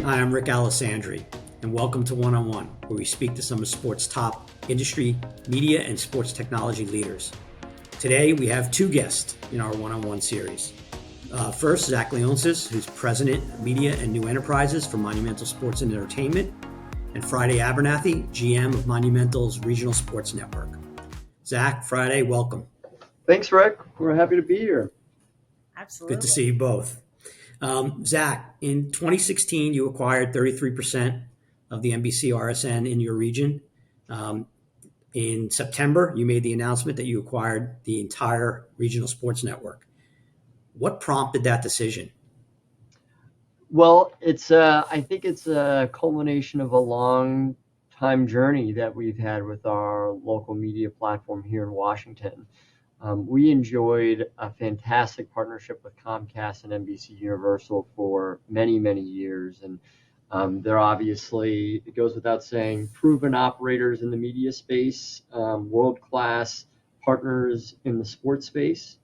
Hi, I'm Rick Alessandri, and welcome to One on One, where we speak to some of sports' top industry, media, and sports technology leaders. Today, we have two guests in our One on One series. First, Zach Leonsis, who's President of Media and New Enterprises for Monumental Sports and Entertainment, and Friday Abernethy, GM of Monumental's Regional Sports Network. Zach, Friday, welcome. Thanks, Rick. We're happy to be here. Absolutely. Good to see you both. Zach, in 2016, you acquired 33% of the NBC RSN in your region. In September, you made the announcement that you acquired the entire regional sports network. What prompted that decision? Well, I think it's a culmination of a long time journey that we've had with our local media platform here in Washington. We enjoyed a fantastic partnership with Comcast and NBC Universal for many, many years. And they're obviously, it goes without saying, proven operators in the media space, world-class partners in the sports space.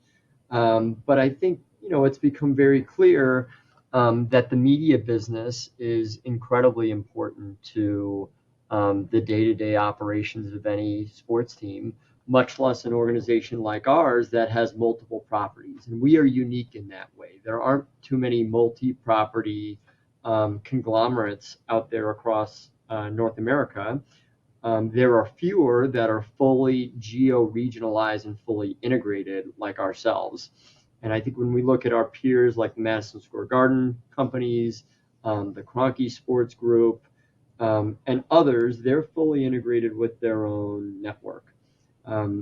But I think, it's become very clear that the media business is incredibly important to the day-to-day operations of any sports team, much less an organization like ours that has multiple properties. And we are unique in that way. There aren't too many multi-property conglomerates out there across North America. There are fewer that are fully geo-regionalized and fully integrated like ourselves. And I think when we look at our peers like the Madison Square Garden companies, the Turnkey Sports Group, and others, they're fully integrated with their own network.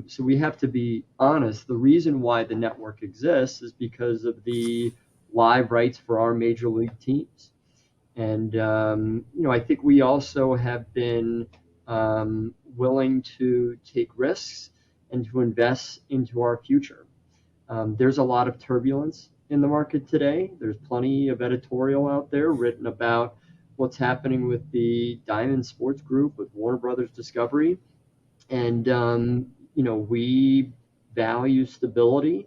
So we have to be honest. The reason why the network exists is because of the live rights for our major league teams. And, I think we also have been willing to take risks and to invest into our future. There's a lot of turbulence in the market today. There's plenty of editorial out there written about what's happening with the Diamond Sports Group, with Warner Brothers Discovery. And, we value stability,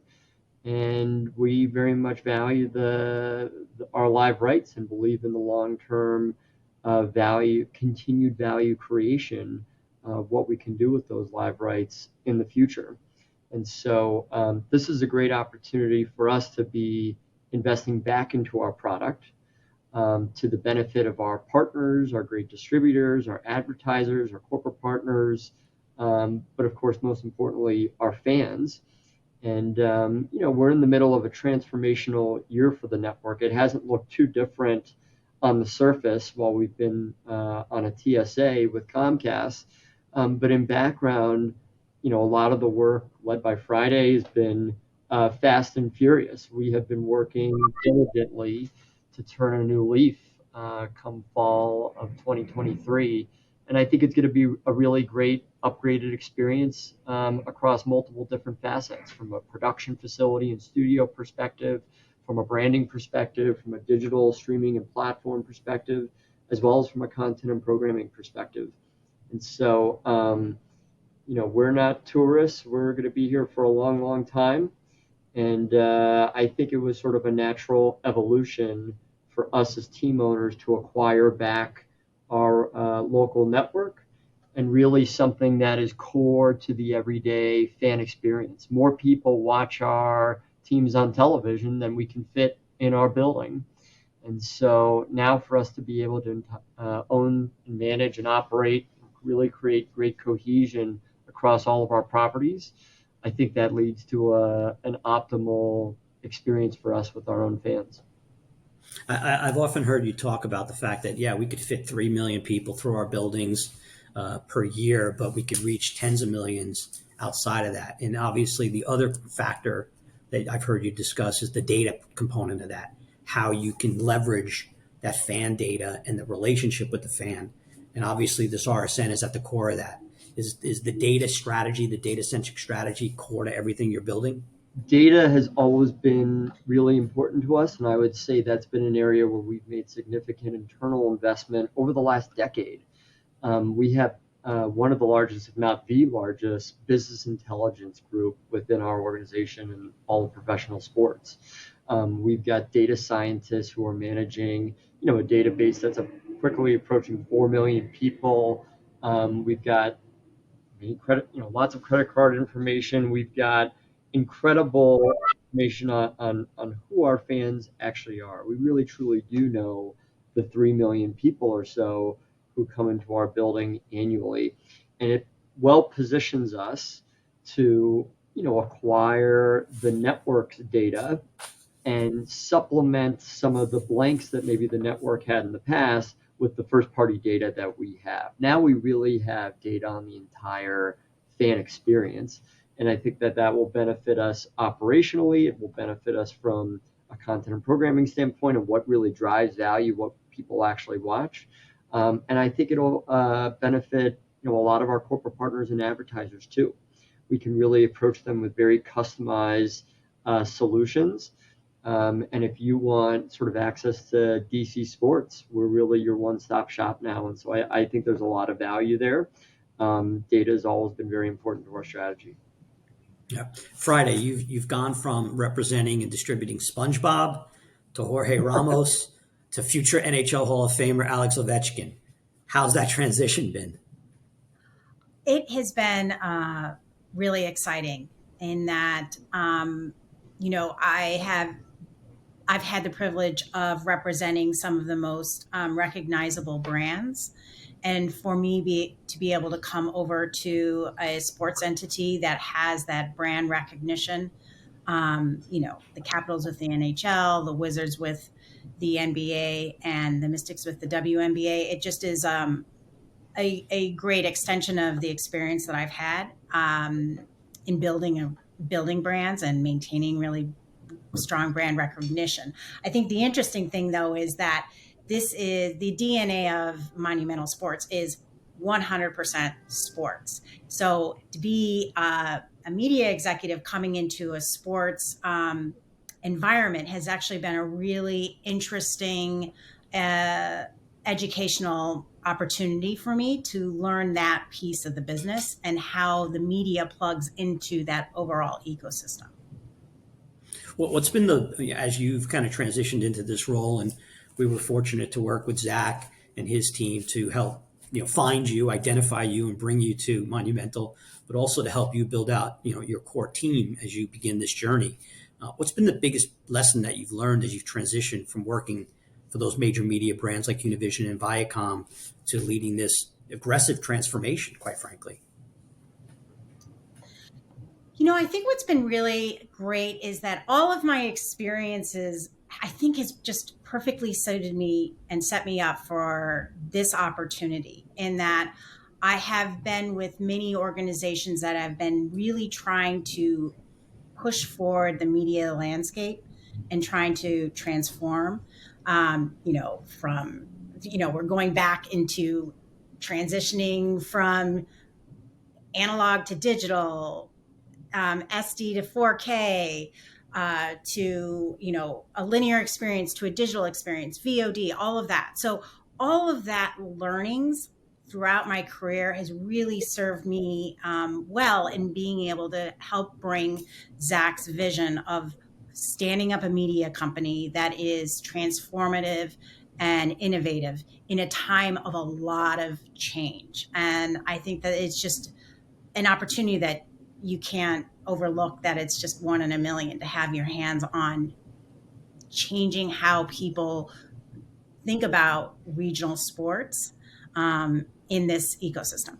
and we very much value our live rights and believe in the long-term continued value creation of what we can do with those live rights in the future. And so this is a great opportunity for us to be investing back into our product to the benefit of our partners, our great distributors, our advertisers, our corporate partners, but of course, most importantly, our fans. And, we're in the middle of a transformational year for the network. It hasn't looked too different on the surface while we've been on a TSA with Comcast. But in background, a lot of the work led by Friday has been fast and furious. We have been working diligently to turn a new leaf come fall of 2023. And I think it's going to be a really great upgraded experience across multiple different facets, from a production facility and studio perspective, from a branding perspective, from a digital streaming and platform perspective, as well as from a content and programming perspective. And so, we're not tourists. We're going to be here for a long, long time. And I think it was sort of a natural evolution for us as team owners to acquire back our local network, and really something that is core to the everyday fan experience. More people watch our teams on television than we can fit in our building. And so now for us to be able to own and manage and operate, really create great cohesion across all of our properties, I think that leads to an optimal experience for us with our own fans. I've often heard you talk about the fact that, we could fit 3 million people through our buildings per year, but we could reach tens of millions outside of that. And obviously the other factor that I've heard you discuss is the data component of that, how you can leverage that fan data and the relationship with the fan. And obviously this RSN is at the core of that. Is the data strategy, the data-centric strategy, core to everything you're building? Data has always been really important to us, and I would say that's been an area where we've made significant internal investment over the last decade. We have one of the largest, if not the largest, business intelligence group within our organization and all of professional sports. We've got data scientists who are managing, a database that's quickly approaching 4 million people. We've got lots of credit card information. We've got incredible information on who our fans actually are. We really truly do know the 3 million people or so who come into our building annually. And it well positions us to, acquire the network's data and supplement some of the blanks that maybe the network had in the past with the first party data that we have. Now we really have data on the entire fan experience. And I think that that will benefit us operationally. It will benefit us from a content and programming standpoint of what really drives value, what people actually watch. And I think it'll benefit a lot of our corporate partners and advertisers too. We can really approach them with very customized solutions. And if you want sort of access to DC sports, we're really your one-stop shop now. And so I think there's a lot of value there. Data has always been very important to our strategy. Yeah. Friday, you've gone from representing and distributing SpongeBob to Jorge Ramos to future NHL Hall of Famer Alex Ovechkin. How's that transition been? It has been really exciting in that, I've had the privilege of representing some of the most recognizable brands. And for me to be able to come over to a sports entity that has that brand recognition, the Capitals with the NHL, the Wizards with the NBA, and the Mystics with the WNBA, it just is a great extension of the experience that I've had in building brands and maintaining really strong brand recognition. I think the interesting thing, though, is that this is the DNA of Monumental Sports is 100% sports. So to be a media executive coming into a sports environment has actually been a really interesting educational opportunity for me to learn that piece of the business and how the media plugs into that overall ecosystem. What's been as you've kind of transitioned into this role, and we were fortunate to work with Zach and his team to help, find you, identify you, and bring you to Monumental, but also to help you build out, your core team as you begin this journey. What's been the biggest lesson that you've learned as you've transitioned from working for those major media brands like Univision and Viacom to leading this aggressive transformation, quite frankly? I think what's been really great is that all of my experiences, I think, has just perfectly suited me and set me up for this opportunity, in that I have been with many organizations that have been really trying to push forward the media landscape and trying to transform, we're going back into transitioning from analog to digital, SD to 4K, to, a linear experience to a digital experience, VOD, all of that. So all of that learnings throughout my career has really served me well in being able to help bring Zach's vision of standing up a media company that is transformative and innovative in a time of a lot of change. And I think that it's just an opportunity that you can't overlook, that it's just one in a million to have your hands on changing how people think about regional sports in this ecosystem.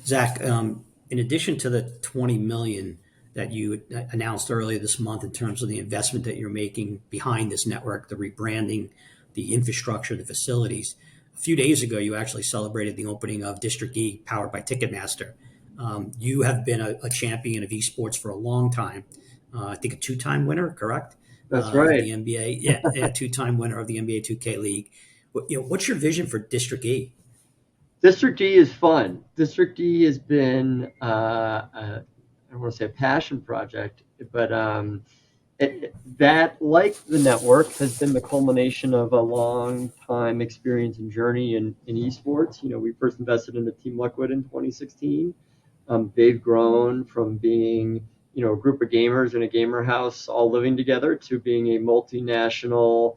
Zach, in addition to the 20 million that you announced earlier this month in terms of the investment that you're making behind this network, the rebranding, the infrastructure, the facilities, a few days ago you actually celebrated the opening of District E, powered by Ticketmaster. You have been a champion of esports for a long time. I think a two-time winner, correct? That's right. The NBA, two-time winner of the NBA 2K League. What's your vision for District E? District E is fun. District E has been, I don't want to say a passion project, but that, like the network, has been the culmination of a long time experience and journey in esports. We first invested in the Team Liquid in 2016. They've grown from being, a group of gamers in a gamer house all living together to being a multinational,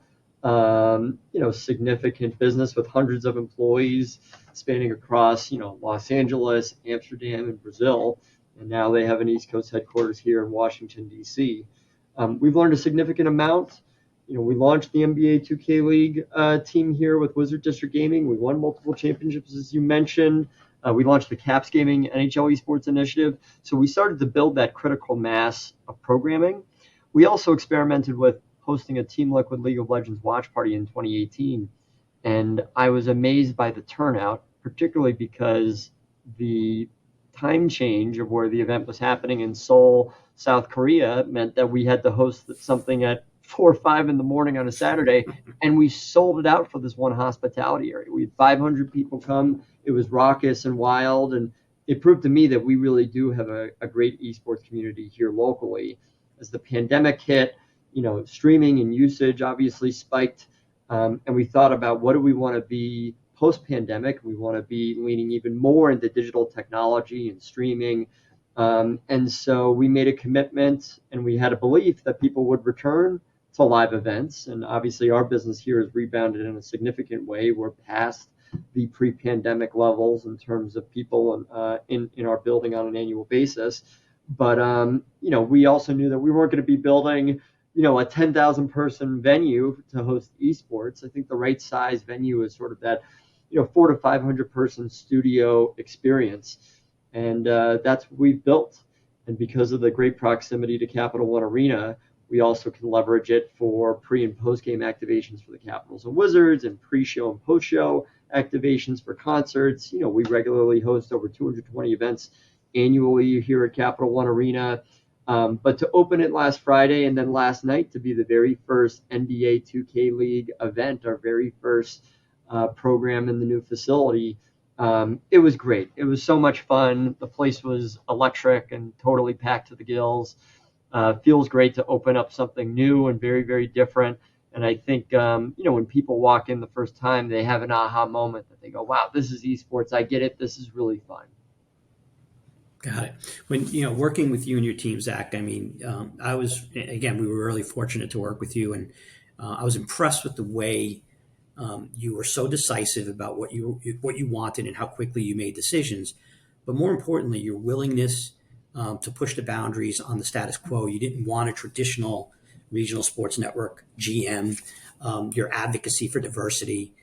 significant business with hundreds of employees spanning across, Los Angeles, Amsterdam, and Brazil. And now they have an East Coast headquarters here in Washington, D.C. We've learned a significant amount. We launched the NBA 2K League team here with Wizard District Gaming. We won multiple championships, as you mentioned. We launched the Caps Gaming NHL Esports Initiative. So we started to build that critical mass of programming. We also experimented with hosting a Team Liquid League of Legends watch party in 2018. And I was amazed by the turnout, particularly because the time change of where the event was happening in Seoul, South Korea, meant that we had to host something at 4 or 5 in the morning on a Saturday, and we sold it out for this one hospitality area. We had 500 people come. It was raucous and wild, and it proved to me that we really do have a great esports community here locally. As the pandemic hit, streaming and usage obviously spiked, and we thought about what do we want to be post-pandemic. We want to be leaning even more into digital technology and streaming. And so we made a commitment, and we had a belief that people would return to live events. And obviously our business here has rebounded in a significant way. We're past the pre-pandemic levels in terms of people in our building on an annual basis. But, we also knew that we weren't going to be building, a 10,000 person venue to host esports. I think the right size venue is sort of that, 400 to 500 person studio experience. And that's what we've built. And because of the great proximity to Capital One Arena, we also can leverage it for pre and post game activations for the Capitals and Wizards, and pre-show and post-show activations for concerts. We regularly host over 220 events annually here at Capital One Arena. But to open it last Friday and then last night to be the very first NBA 2K League event, our very first program in the new facility, it was great. It was so much fun. The place was electric and totally packed to the gills. Feels great to open up something new and very, very different. And I think, when people walk in the first time, they have an aha moment that they go, wow, this is esports. I get it. This is really fun. Got it. When, working with you and your team, Zach, we were really fortunate to work with you, and I was impressed with the way you were so decisive about what you wanted and how quickly you made decisions. But more importantly, your willingness to push the boundaries on the status quo. You didn't want a traditional regional sports network GM. Your advocacy for diversity.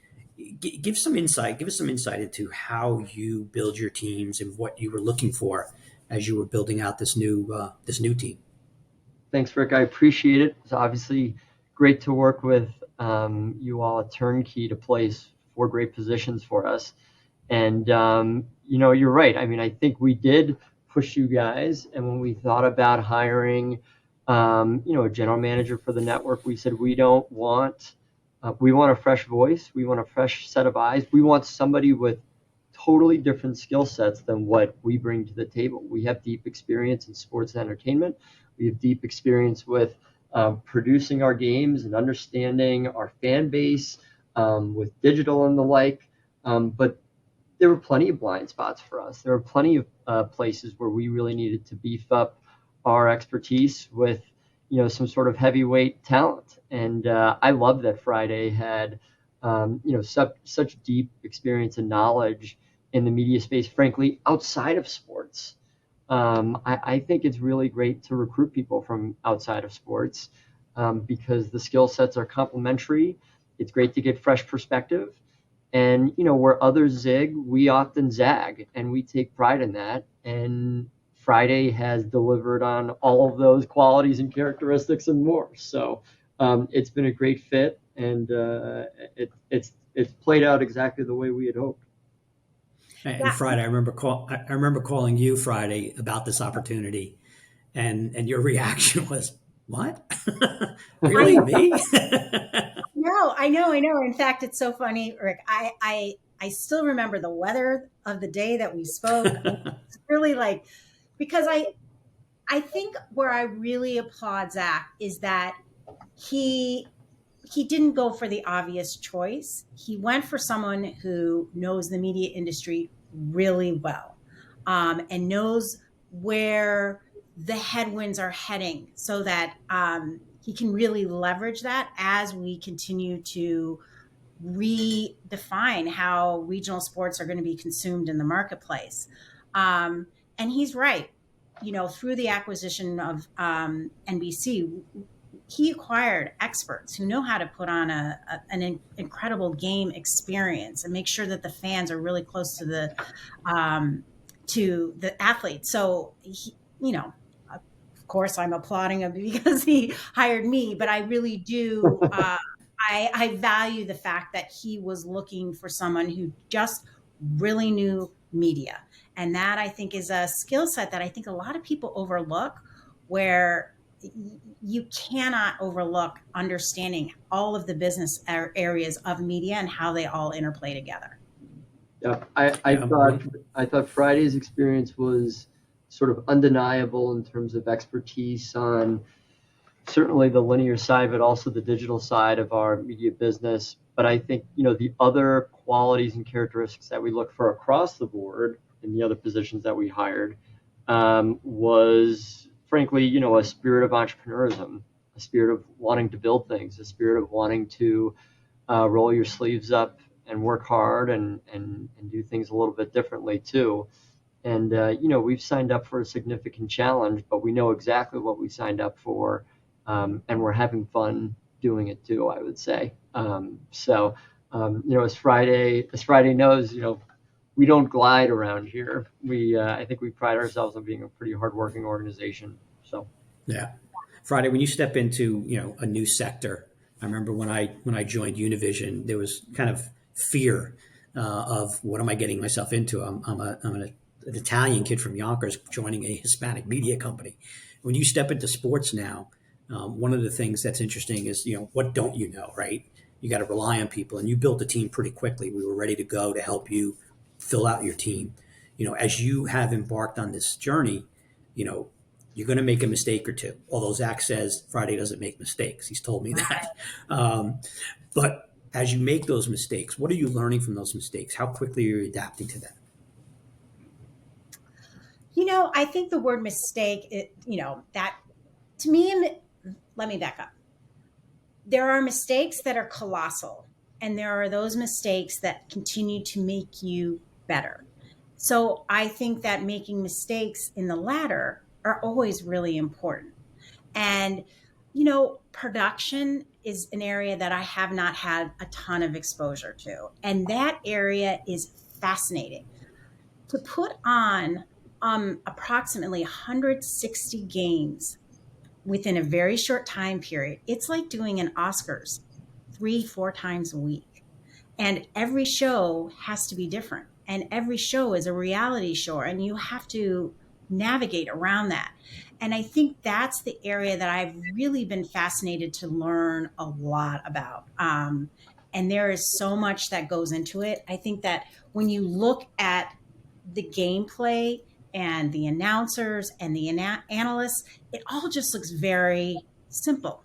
Give us some insight into how you build your teams and what you were looking for as you were building out this new team. Thanks, Rick. I appreciate it. It's obviously great to work with you all at Turnkey to place 4 great positions for us. And, you're right. I think we did push you guys. And when we thought about hiring, a general manager for the network, we said, we want a fresh voice. We want a fresh set of eyes. We want somebody with totally different skill sets than what we bring to the table. We have deep experience in sports and entertainment. We have deep experience with producing our games and understanding our fan base with digital and the like. But there were plenty of blind spots for us. There were plenty of places where we really needed to beef up our expertise with, some sort of heavyweight talent. And I love that Friday had, such deep experience and knowledge in the media space, frankly, outside of sports. I think it's really great to recruit people from outside of sports because the skill sets are complementary. It's great to get fresh perspective. And, where others zig, we often zag, and we take pride in that. And Friday has delivered on all of those qualities and characteristics and more. So it's been a great fit, and it's played out exactly the way we had hoped. And Friday, I remember calling you Friday about this opportunity, and your reaction was, "What? Really, me?" No, I know. In fact, it's so funny, Rick. I still remember the weather of the day that we spoke. It's really because I think where I really applaud Zach is that he didn't go for the obvious choice. He went for someone who knows the media industry really well, and knows where the headwinds are heading, so that he can really leverage that as we continue to redefine how regional sports are going to be consumed in the marketplace. And he's right. Through the acquisition of NBC, he acquired experts who know how to put on an incredible game experience and make sure that the fans are really close to the athletes. So of course, I'm applauding him because he hired me, but I really do. I value the fact that he was looking for someone who just really knew media. And that, I think, is a skill set that I think a lot of people overlook, where you cannot overlook understanding all of the business areas of media and how they all interplay together. Yeah, I thought Friday's experience was sort of undeniable in terms of expertise on certainly the linear side, but also the digital side of our media business. But I think, the other qualities and characteristics that we look for across the board in the other positions that we hired was, frankly, a spirit of entrepreneurism, a spirit of wanting to build things, a spirit of wanting to roll your sleeves up and work hard and do things a little bit differently too. And, we've signed up for a significant challenge, but we know exactly what we signed up for. And we're having fun doing it too, I would say. As Friday knows, we don't glide around here. I think we pride ourselves on being a pretty hardworking organization. So, yeah. Friday, when you step into, a new sector, I remember when I joined Univision, there was kind of fear of what am I getting myself into? I'm an Italian kid from Yonkers joining a Hispanic media company. When you step into sports now, one of the things that's interesting is, what don't you know, right? You got to rely on people, and you built a team pretty quickly. We were ready to go to help you fill out your team. As you have embarked on this journey, you're going to make a mistake or two. Although Zach says Friday doesn't make mistakes. He's told me that. But as you make those mistakes, what are you learning from those mistakes? How quickly are you adapting to them? I think the word mistake, that to me, let me back up. There are mistakes that are colossal, and there are those mistakes that continue to make you better. So I think that making mistakes in the latter are always really important. And, production is an area that I have not had a ton of exposure to. And that area is fascinating. To put on approximately 160 games within a very short time period, it's like doing an Oscars 3-4 times a week. And every show has to be different. And every show is a reality show, and you have to navigate around that. And I think that's the area that I've really been fascinated to learn a lot about. And there is so much that goes into it. I think that when you look at the gameplay and the announcers and the analysts, it all just looks very simple.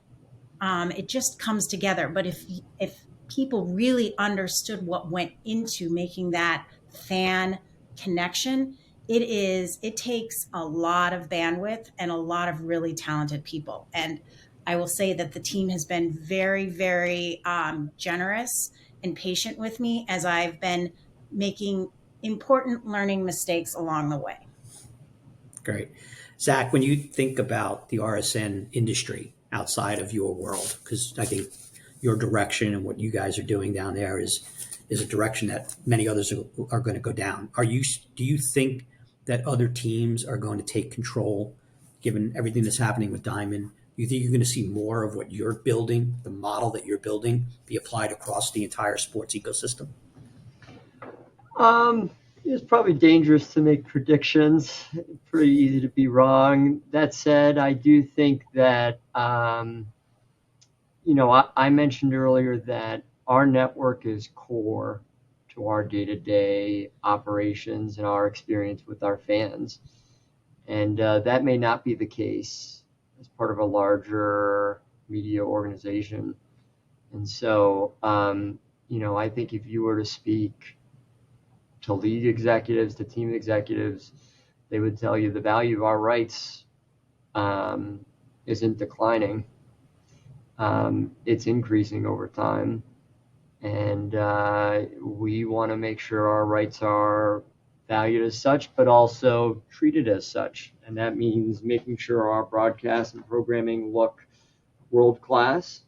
It just comes together. But if people really understood what went into making that fan connection, it takes a lot of bandwidth and a lot of really talented people. And I will say that the team has been very, very generous and patient with me as I've been making important learning mistakes along the way. Great. Zach, when you think about the RSN industry outside of your world, because I think your direction and what you guys are doing down there is a direction that many others are going to go down. Do you think that other teams are going to take control, given everything that's happening with Diamond? Do you think you're going to see more of what you're building, the model that you're building, be applied across the entire sports ecosystem? It's probably dangerous to make predictions. Pretty easy to be wrong. That said, I do think that, I mentioned earlier that our network is core to our day-to-day operations and our experience with our fans. And that may not be the case as part of a larger media organization. And so, I think if you were to speak to league executives, to team executives, they would tell you the value of our rights isn't declining. It's increasing over time. And we want to make sure our rights are valued as such, but also treated as such. And that means making sure our broadcast and programming look world class,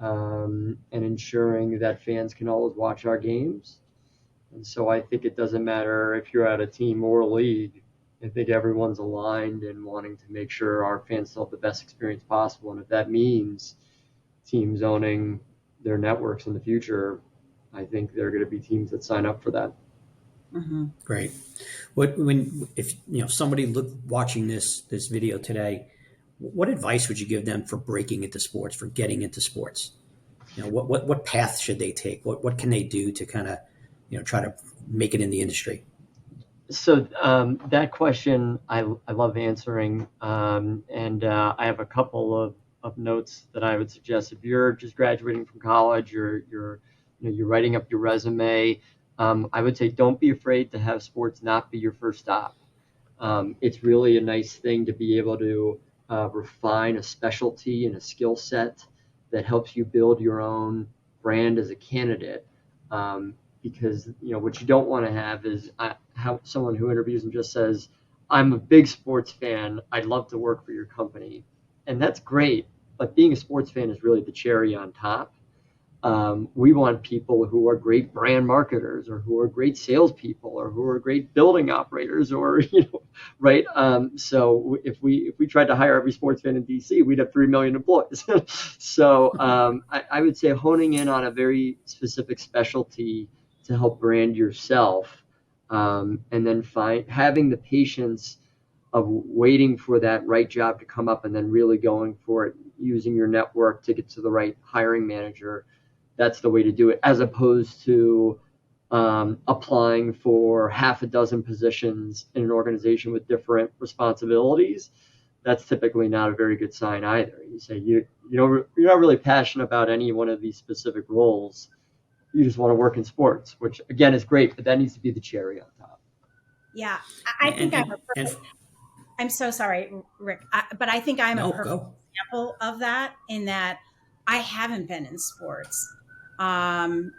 and ensuring that fans can always watch our games. And so I think it doesn't matter if you're at a team or a league. I think everyone's aligned in wanting to make sure our fans still have the best experience possible. And if that means teams owning their networks in the future, I think there are going to be teams that sign up for that. Mm-hmm. Great. If somebody watching this video today, what advice would you give them for breaking into sports, for getting into sports? What path should they take? What can they do to kind of try to make it in the industry? So that question I love answering, and I have a couple of notes that I would suggest. If you're just graduating from college, you're writing up your resume, I would say don't be afraid to have sports not be your first stop. It's really a nice thing to be able to refine a specialty and a skill set that helps you build your own brand as a candidate. Because what you don't want to have is have someone who interviews and just says, "I'm a big sports fan. I'd love to work for your company," and that's great. But being a sports fan is really the cherry on top. We want people who are great brand marketers, or who are great salespeople, or who are great building operators, or right. So if we tried to hire every sports fan in DC, we'd have 3 million employees. So I would say honing in on a very specific specialty to help brand yourself, and then having the patience of waiting for that right job to come up, and then really going for it, using your network to get to the right hiring manager. That's the way to do it, as opposed to applying for half a dozen positions in an organization with different responsibilities. That's typically not a very good sign either. You say you're not really passionate about any one of these specific roles. You just want to work in sports, which again is great, but that needs to be the cherry on top. Yeah, I think I'm so sorry, Rick, but I think I'm a perfect example of that, in that I haven't been in sports. And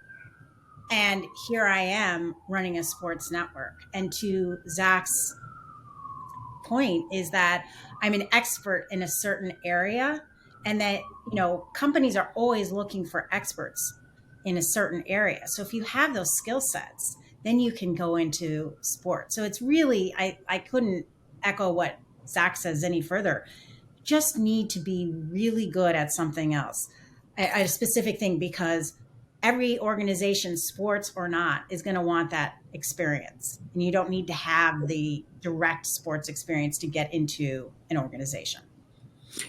here I am running a sports network. And to Zach's point is that I'm an expert in a certain area, and that, companies are always looking for experts in a certain area. So if you have those skill sets, then you can go into sports. So it's really, I couldn't echo what Zach says any further. Just need to be really good at something else, a specific thing, because every organization, sports or not, is going to want that experience. And you don't need to have the direct sports experience to get into an organization.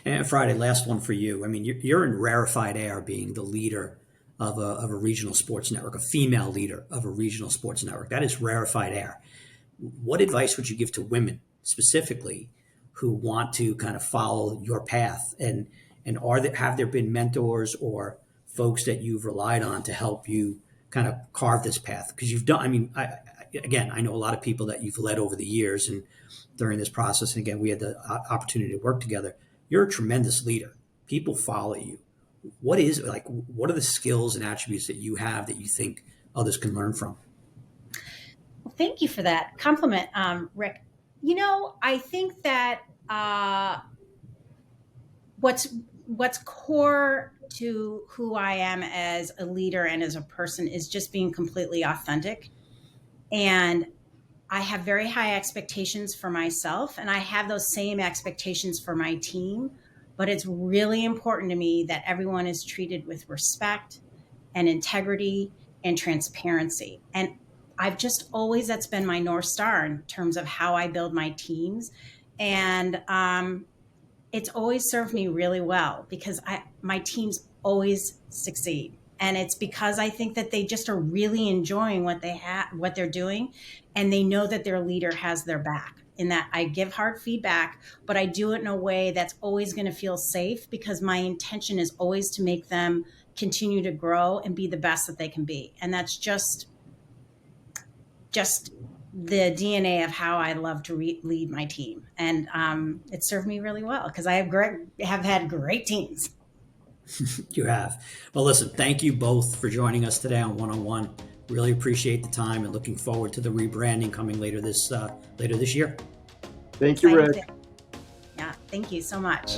And Friday, last one for you. I mean, you're in rarefied air being the leader of a regional sports network, a female leader of a regional sports network. That is rarefied air. What advice would you give to women specifically who want to kind of follow your path? And have there been mentors or folks that you've relied on to help you kind of carve this path? Because you've done, I mean, I know a lot of people that you've led over the years and during this process. And again, we had the opportunity to work together. You're a tremendous leader. People follow you. What are the skills and attributes that you have that you think others can learn from? Well, thank you for that compliment, Rick. I think that what's core to who I am as a leader and as a person is just being completely authentic. And I have very high expectations for myself, and I have those same expectations for my team. But it's really important to me that everyone is treated with respect and integrity and transparency. And that's been my North Star in terms of how I build my teams. And it's always served me really well, because my teams always succeed. And it's because I think that they just are really enjoying what they're doing, and they know that their leader has their back. In that I give hard feedback, but I do it in a way that's always going to feel safe, because my intention is always to make them continue to grow and be the best that they can be. And that's just the DNA of how I love to lead my team, and it served me really well because I have had great teams. You have. Well, listen, thank you both for joining us today on One on One. Really appreciate the time and looking forward to the rebranding coming later this year. Thank you, Rick. Yeah, thank you so much.